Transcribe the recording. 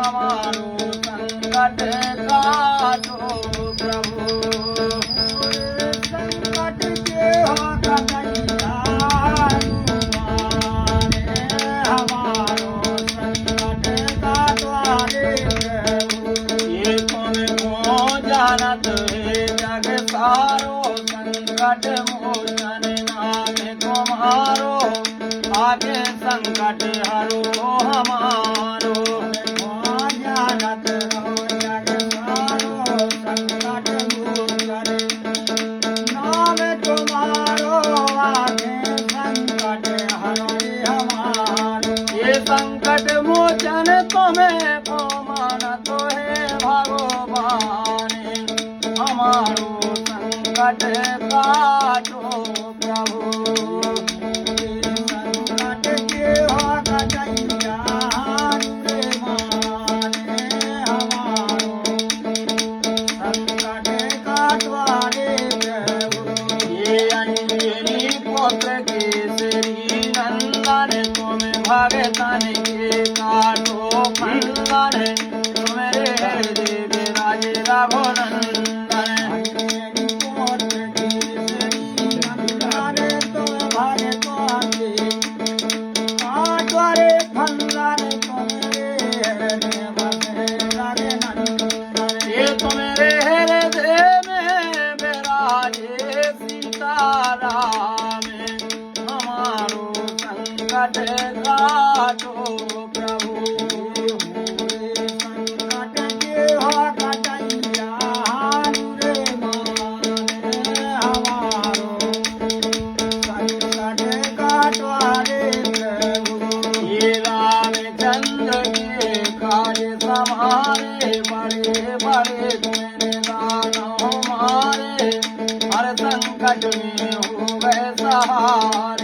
हमारो संकट काटो प्रभु। संकट के हो कन्हैया तुम्हारे, हमारो संकट काटो रे प्रभु। ये तुमको जानत है जग सारो, संकट मोचन नाम तुम्हारो, आगे संकट हरो हमारो। जानत हो जग सारो, संकट मोचन नाम तुम्हारो, आगे संकट हरो हमारो। ये संकट मोचन तुम्हें को मानत है भगवान, हमारो संकट काटो प्रभु। संकट के हो कन्हैया रे माने, हमारो संकट काटो रे प्रभु। ये अंजनी पुत्र केसरी नंदन, तुम भगतन के काटो खंडन, तुम्हारे हृदय विराज रघुनंदन। अंजनी पुत्र केसरी नंदन, तुम भगतन के काटो रे खंडन, तुम्हारे हृदय बसे रघुनंदन। ये तुम्हारे हृदय में विराजे सीताराम, हमारो संकट काटो प्रभु। संकट के हो कन्हैया रे माने, हमारो संकट काटो रे प्रभु। ये रामचंद्र के कार्य समारे, बड़े बड़े तुम्हारे दानव मारे, हर संकट में हो गए सहारे।